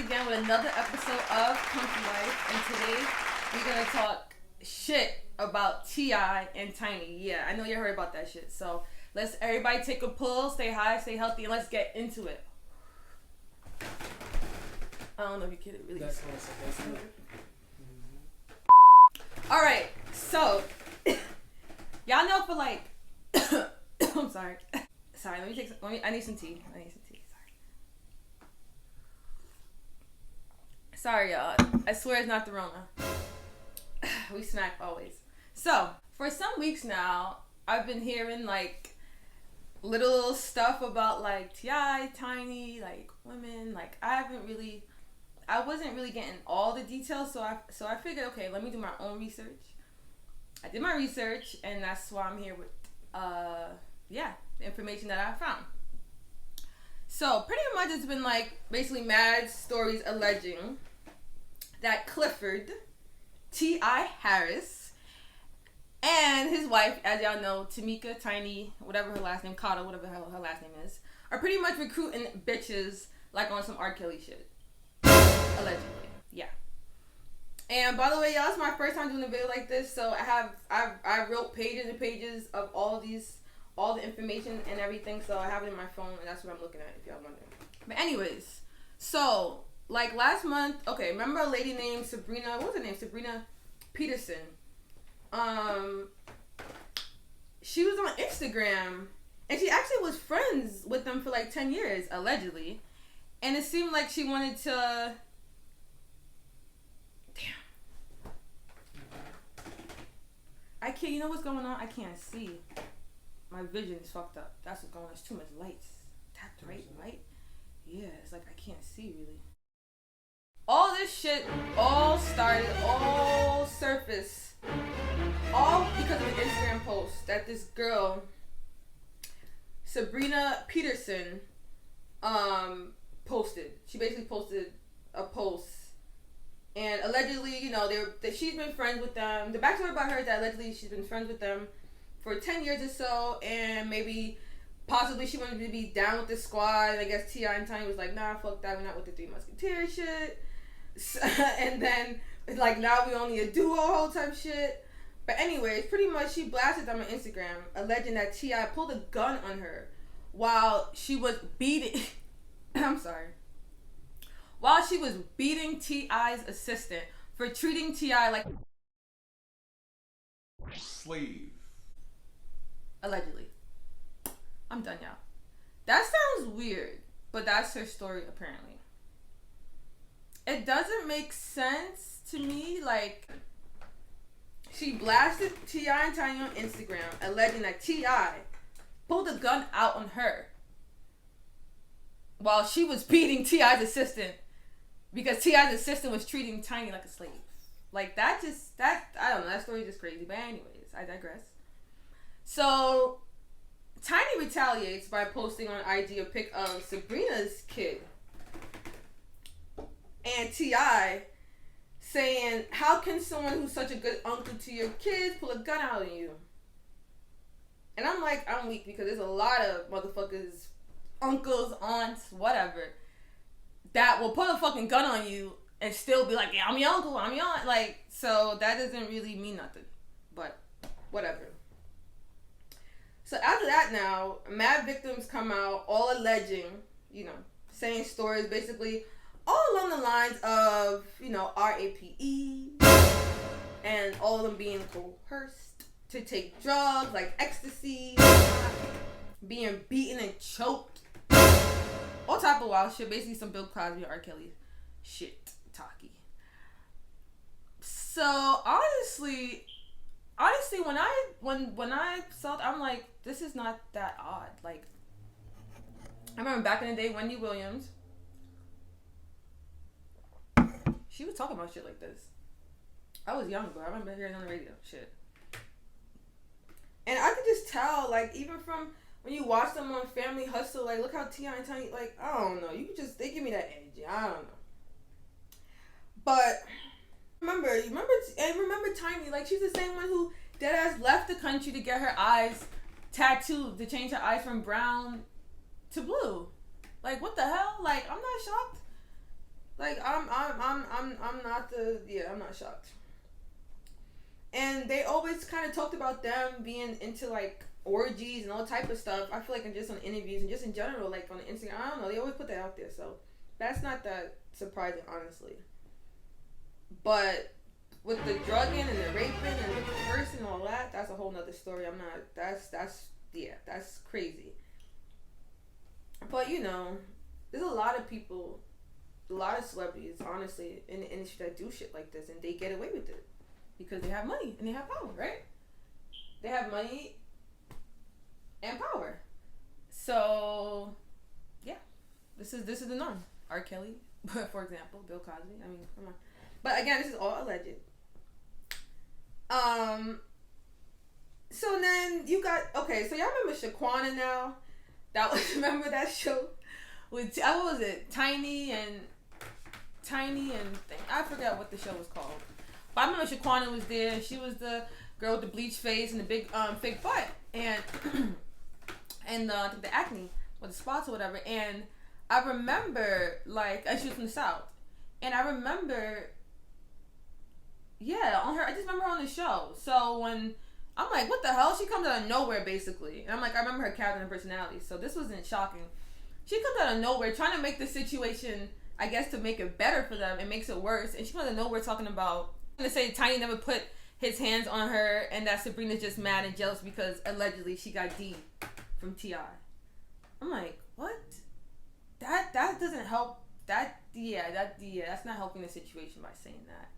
again with another episode of ComfyLife, and today we're gonna talk shit about T.I and Tiny. Yeah, I know you heard about that shit. So let's everybody take a pull, stay high, stay healthy, and let's get into it. I don't know if you can really. That's all right, so y'all know for like, I'm sorry. Sorry, let me take some. I need some tea. Sorry, y'all. I swear it's not the Rona. We smack always. So, for some weeks now, I've been hearing like little stuff about like T.I, Tiny, like women. Like I wasn't really getting all the details. So I figured, okay, let me do my own research. I did my research, and that's why I'm here with the information that I found. So pretty much it's been like basically mad stories alleging that Clifford, T.I Harris, and his wife, as y'all know, Tamika, Tiny, whatever her last name, Carter, whatever her last name is, are pretty much recruiting bitches like on some R. Kelly shit. Allegedly. Yeah. And by the way, y'all, it's my first time doing a video like this, so I wrote pages and pages of all the information and everything, so I have it in my phone, and that's what I'm looking at, if y'all wondering. But anyways, so like last month, okay, remember a lady named Sabrina? What was her name? Sabrina Petterson. She was on Instagram, and she actually was friends with them for like 10 years, allegedly. And it seemed like she wanted to. Damn. I can't. You know what's going on? I can't see. My vision is fucked up. That's what's going on. There's too much lights. Tap the right light. Yeah, it's like I can't see really. All this shit all surfaced, all because of an Instagram post that this girl, Sabrina Petterson, posted. She basically posted a post, and allegedly, you know, she's been friends with them. The backstory about her is that allegedly she's been friends with them for 10 years or so, and maybe possibly she wanted to be down with the squad. And I guess T.I and Tiny was like, nah, fuck that, we're not with the Three Musketeers shit. And then it's like, now we only a duo whole type shit. But anyways, pretty much she blasted them on Instagram, alleging that T.I pulled a gun on her while she was beating while she was beating T.I's assistant for treating T.I like slave. Allegedly. I'm done, y'all. That sounds weird, but that's her story apparently. It doesn't make sense to me. Like, she blasted T.I and Tiny on Instagram, alleging that T.I pulled a gun out on her while she was beating T.I's assistant because T.I's assistant was treating Tiny like a slave. Like, I don't know, that story is just crazy. But anyways, I digress. So, Tiny retaliates by posting on IG a pic of Sabrina's kid and T.I saying, how can someone who's such a good uncle to your kids pull a gun out on you? And I'm like, I'm weak because there's a lot of motherfuckers, uncles, aunts, whatever, that will pull a fucking gun on you and still be like, yeah, I'm your uncle, I'm your aunt. Like, so that doesn't really mean nothing. But whatever. So after that now, mad victims come out all alleging, you know, saying stories basically all along the lines of, you know, RAPE and all of them being coerced to take drugs like ecstasy, being beaten and choked, all type of wild shit. Basically some Bill Cosby, R. Kelly shit talkie. So honestly, when I saw it, I'm like, this is not that odd. Like, I remember back in the day, Wendy Williams, she was talking about shit like this. I was young, but I remember hearing it on the radio. Shit. And I could just tell, like, even from when you watch them on Family Hustle, like, look how T.I and Tiny, like, I don't know. They give me that energy. I don't know. But remember Tiny, like, she's the same one who deadass left the country to get her eyes tattooed, to change her eyes from brown to blue. Like, what the hell? Like, I'm not shocked. Like I'm not I'm not shocked. And they always kind of talked about them being into like orgies and all type of stuff. I feel like just on interviews and just in general, like on Instagram, I don't know, they always put that out there. So that's not that surprising, honestly. But with the drugging and the raping and the cursing and all that, that's a whole nother story. I'm not. That's crazy. But you know, there's a lot of people, a lot of celebrities, honestly, in the industry that do shit like this, and they get away with it because they have money and they have power, right? They have money and power. So, yeah, this is the norm. R. Kelly, for example, Bill Cosby. I mean, come on. But again, this is all alleged. So then you got, okay, so y'all remember Shaquana now? That was, remember that show with what was it? Tiny and I forgot what the show was called. But I remember Shaquana was there. She was the girl with the bleached face and the big fake butt and and I think the acne or the spots or whatever. And I remember and she was from the South. And I remember on her, I just remember her on the show. So when I'm like, what the hell? She comes out of nowhere, basically. And I'm like, I remember her character and her personality. So this wasn't shocking. She comes out of nowhere, trying to make the situation, I guess, to make it better for them. It makes it worse. And she comes out of nowhere talking about, to say Tiny never put his hands on her and that Sabrina's just mad and jealous because allegedly she got D from T.I. I'm like, what? That doesn't help. That's not helping the situation by saying that.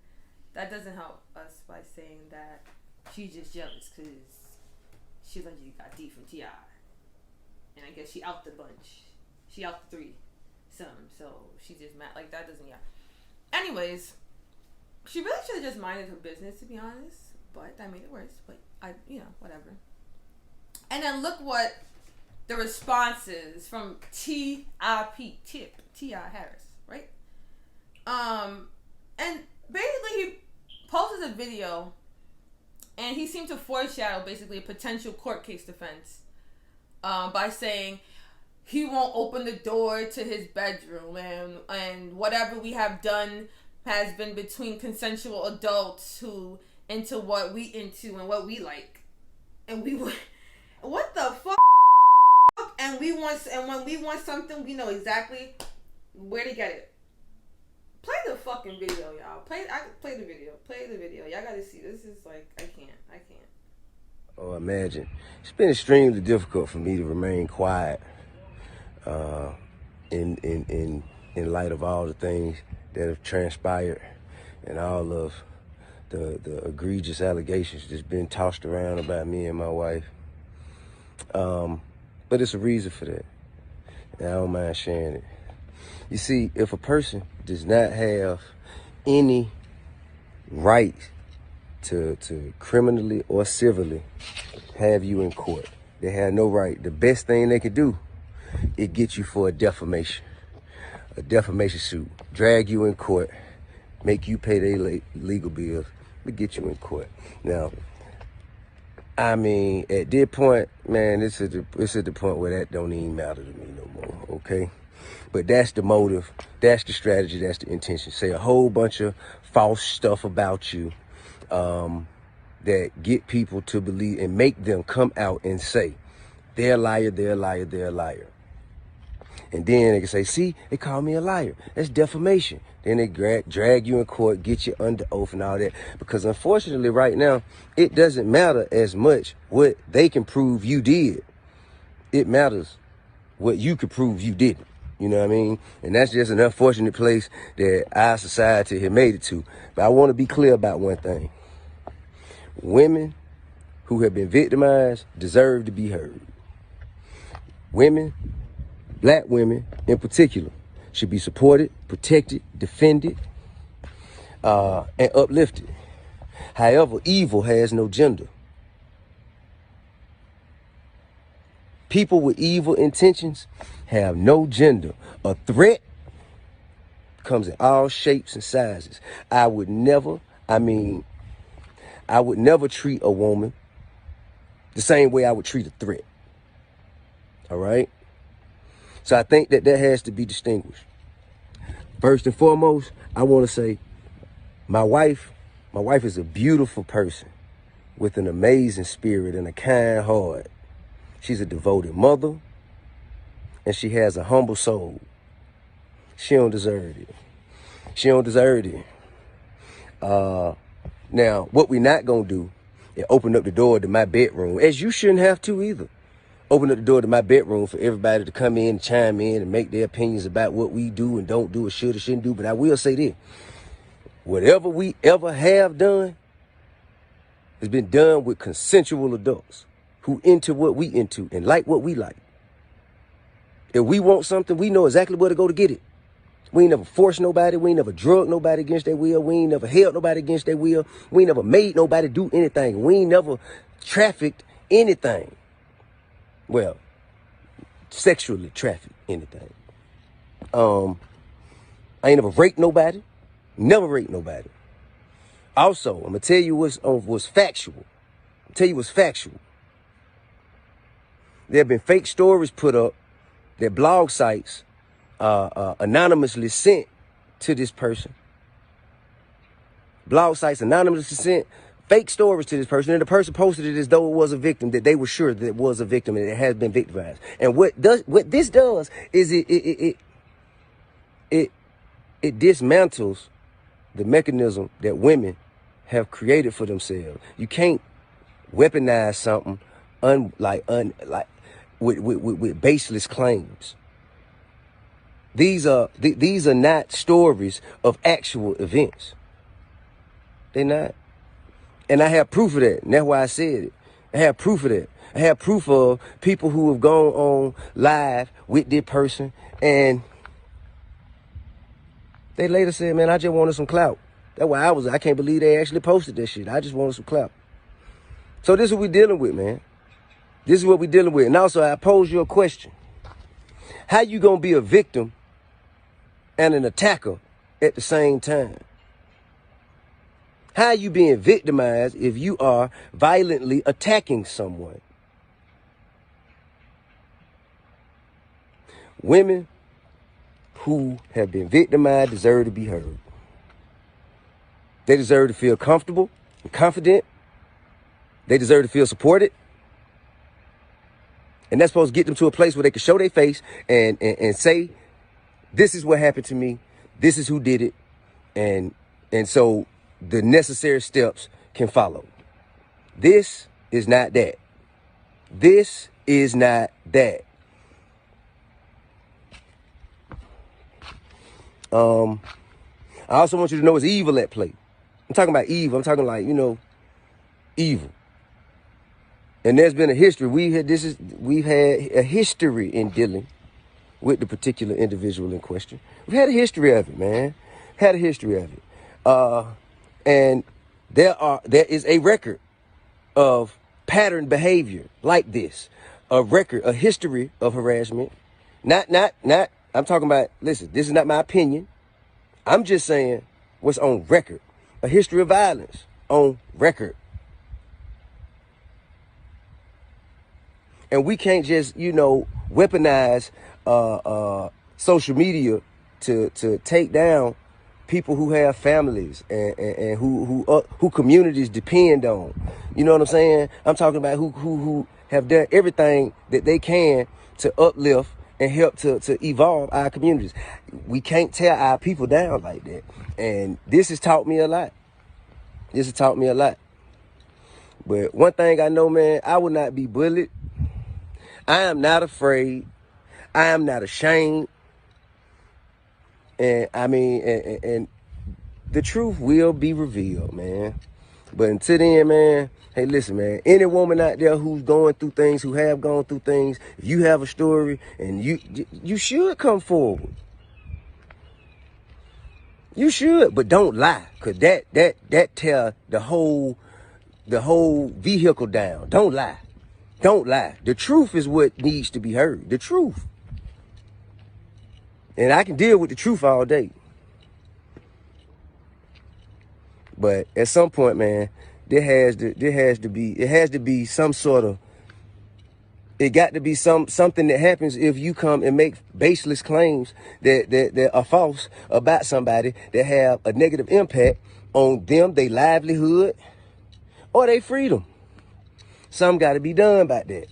That doesn't help us by saying that she's just jealous because she allegedly got D from T.I. And I guess she out the bunch. She out the 3 some. So she's just mad. Like, that doesn't, Anyways, she really should have just minded her business, to be honest. But that made it worse. But, whatever. And then look what the response is from T.I. Harris, right? And basically he posted a video and he seemed to foreshadow basically a potential court case defense by saying he won't open the door to his bedroom and whatever we have done has been between consensual adults who into what we into and what we like. And we what the fuck? And when we want something, we know exactly where to get it. Play the fucking video, y'all. Play the video. Play the video. Y'all gotta see. This is like, I can't. Oh, imagine. It's been extremely difficult for me to remain quiet in light of all the things that have transpired and all of the egregious allegations that's been tossed around about me and my wife. But it's a reason for that. And I don't mind sharing it. You see, if a person does not have any right to criminally or civilly have you in court, they have no right. The best thing they could do is get you for a defamation suit, drag you in court, make you pay their legal bills, but get you in court. Now, I mean, at this point, man, it's at the point where that don't even matter to me no more, okay? But that's the motive, that's the strategy, that's the intention. Say a whole bunch of false stuff about you that get people to believe and make them come out and say, they're a liar, they're a liar, they're a liar. And then they can say, see, they call me a liar. That's defamation. Then they drag you in court, get you under oath and all that. Because unfortunately right now, it doesn't matter as much what they can prove you did. It matters what you can prove you didn't. You know what I mean? And that's just an unfortunate place that our society has made it to. But I want to be clear about one thing. Women who have been victimized deserve to be heard. Women, black women in particular, should be supported, protected, defended, and uplifted. However, evil has no gender. People with evil intentions have no gender. A threat comes in all shapes and sizes. I would never treat a woman the same way I would treat a threat. All right? So I think that has to be distinguished. First and foremost, I want to say my wife is a beautiful person with an amazing spirit and a kind heart. She's a devoted mother, and she has a humble soul. She don't deserve it. She don't deserve it. Now, what we not gonna do is open up the door to my bedroom, as you shouldn't have to either. Open up the door to my bedroom for everybody to come in and chime in and make their opinions about what we do and don't do or should or shouldn't do. But I will say this. Whatever we ever have done has been done with consensual adults who into what we into and like what we like. If we want something, we know exactly where to go to get it. We ain't never forced nobody. We ain't never drugged nobody against their will. We ain't never held nobody against their will. We ain't never made nobody do anything. We ain't never trafficked anything. Well, sexually trafficked anything. I ain't never raped nobody. Never raped nobody. Also, I'm gonna tell you what's factual. Tell you what's factual. There have been fake stories put up that blog sites anonymously sent to this person. Blog sites anonymously sent fake stories to this person, and the person posted it as though it was a victim, that they were sure that it was a victim and it has been victimized. And what this does is it dismantles the mechanism that women have created for themselves. You can't weaponize something with baseless claims. These are not stories of actual events. They're not. And I have proof of that. And that's why I said it. I have proof of that. I have proof of people who have gone on live with this person and they later said, man, I just wanted some clout. That's why I can't believe they actually posted that shit. I just wanted some clout. So this is what we're dealing with, man. This is what we're dealing with. And also, I pose you a question. How you gonna be a victim and an attacker at the same time? How are you being victimized if you are violently attacking someone? Women who have been victimized deserve to be heard. They deserve to feel comfortable and confident. They deserve to feel supported. And that's supposed to get them to a place where they can show their face and say, this is what happened to me. This is who did it. And so the necessary steps can follow. This is not that. This is not that. I also want you to know it's evil at play. I'm talking about evil. I'm talking like, evil. And there's been a history. We've had a history in dealing with the particular individual in question. We've had a history of it, man. Had a history of it. And there is a record of pattern behavior like this. A history of harassment. Not, I'm talking about, listen, this is not my opinion. I'm just saying what's on record. A history of violence on record. And we can't just, weaponize social media to take down people who have families and who communities depend on. You know what I'm saying? I'm talking about who have done everything that they can to uplift and help to evolve our communities. We can't tear our people down like that. And this has taught me a lot. This has taught me a lot. But one thing I know, man, I will not be bullied. I am not afraid. I am not ashamed. And and the truth will be revealed, man. But until then, man, hey, listen, man, any woman out there who's going through things, who have gone through things, if you have a story, and you should come forward. You should, but don't lie, cause that tear the whole vehicle down. Don't lie. Don't lie. The truth is what needs to be heard. The truth. And I can deal with the truth all day. But at some point, man, it has to be some sort of It got to be something that happens if you come and make baseless claims that are false about somebody that have a negative impact on them, their livelihood, or their freedom. Something got to be done about that.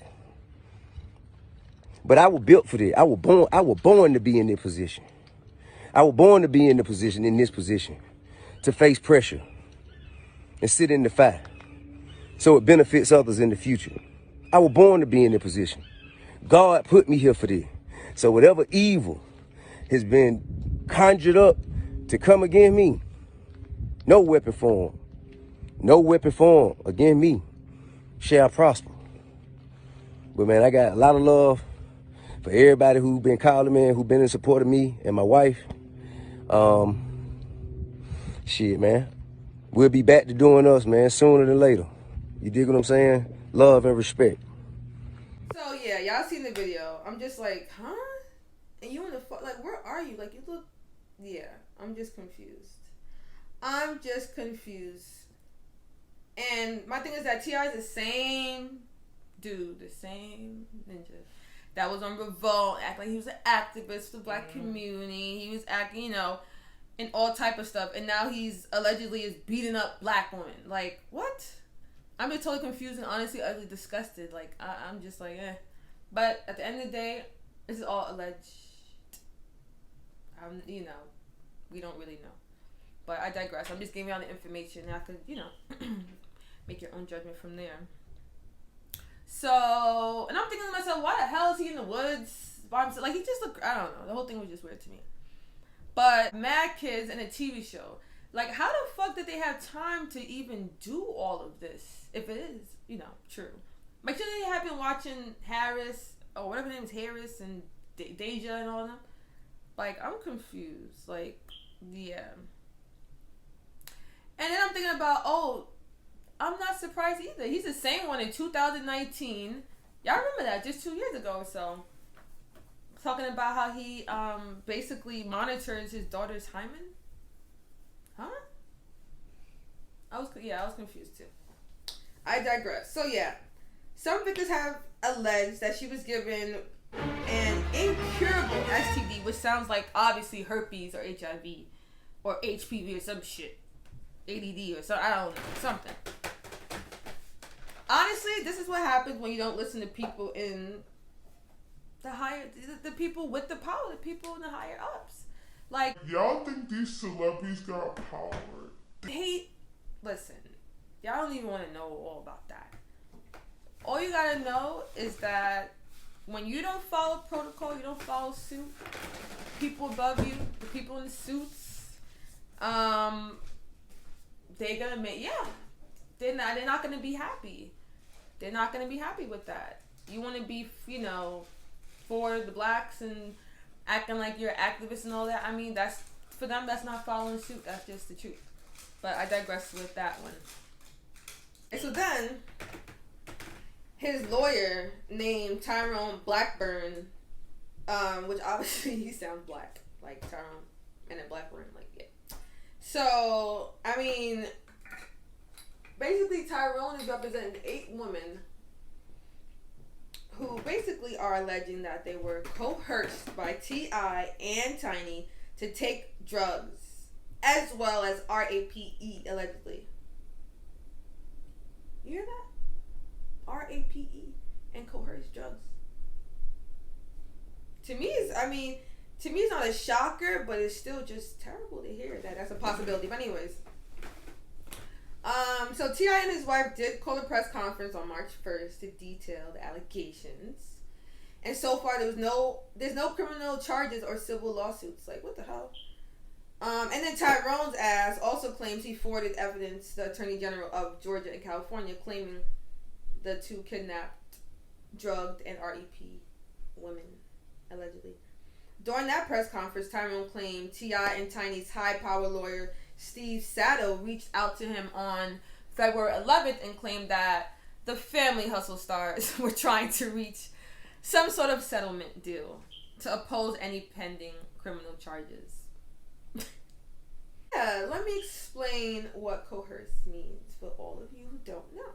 But I was built for this. I was born to be in this position. I was born to be in this position, to face pressure and sit in the fire so it benefits others in the future. I was born to be in this position. God put me here for this. So whatever evil has been conjured up to come against me, no weapon formed against me shall prosper. But man, I got a lot of love for everybody who been calling me, who been in support of me and my wife. Shit, man. We'll be back to doing us, man, sooner than later. You dig what I'm saying? Love and respect. So yeah, y'all seen the video. I'm just like, huh? And you in the like, where are you? Like, you look. Yeah, I'm just confused. And my thing is that T.I is the same dude, the same ninja that was on Revolt, acting like he was an activist for the black community. He was acting, you know, and all type of stuff. And now he's allegedly is beating up black women. Like, what? I'm just totally confused and honestly utterly disgusted. Like, I'm just like, eh. But at the end of the day, this is all alleged. You know, we don't really know. But I digress. I'm just giving y'all the information. And I could, you know, make your own judgment from there. So, and I'm thinking to myself, why the hell is he in the woods by himself? Like, he just looked, I don't know. The whole thing was just weird to me. But mad kids in a TV show. Like, how the fuck did they have time to even do all of this? If it is, you know, true. Like, shouldn't they have been watching Harris, or whatever her name is, Harris and Deja and all of them? Like, I'm confused. Like, yeah. And then I'm thinking about, oh, I'm not surprised either. He's the same one in 2019. Y'all remember that, just 2 years ago or so. Talking about how he basically monitors his daughter's hymen. Huh? I was confused too. I digress. So yeah, some victims have alleged that she was given an incurable STD, which sounds like obviously herpes or HIV or HPV or some shit, ADD or something. I don't know, something. Honestly, this is what happens when you don't listen to people in the people with the power, the people in the higher ups. Like, y'all think these celebrities got power? Listen, y'all don't even want to know all about that. All you gotta know is that when you don't follow protocol, you don't follow suit, people above you, the people in the suits, they're gonna make, they're not gonna be happy. They're not gonna be happy with that. You want to be, you know, for the blacks and acting like you're an activist and all that. I mean, that's, for them, that's not following suit. That's just the truth. But I digress with that one. And so then, his lawyer named Tyrone Blackburn, which obviously he sounds black, like Tyrone and a Blackburn, like, yeah. So, I mean, basically Tyrone is representing 8 women who basically are alleging that they were coerced by T.I and Tiny to take drugs, as well as RAPE, allegedly. You hear that? RAPE and coerced drugs. To me, it's not a shocker, but it's still just terrible to hear that. That's a possibility. But anyways. So T.I and his wife did call a press conference on March 1st to detail the allegations. And so far there's no criminal charges or civil lawsuits. Like, what the hell? And then Tyrone's ass also claims he forwarded evidence to the Attorney General of Georgia and California, claiming the 2 kidnapped, drugged, and REP women, allegedly. During that press conference, Tyrone claimed T.I and Tiny's high-power lawyer Steve Sato reached out to him on February 11th and claimed that the family hustle stars were trying to reach some sort of settlement deal to oppose any pending criminal charges. Yeah, let me explain what coerce means for all of you who don't know.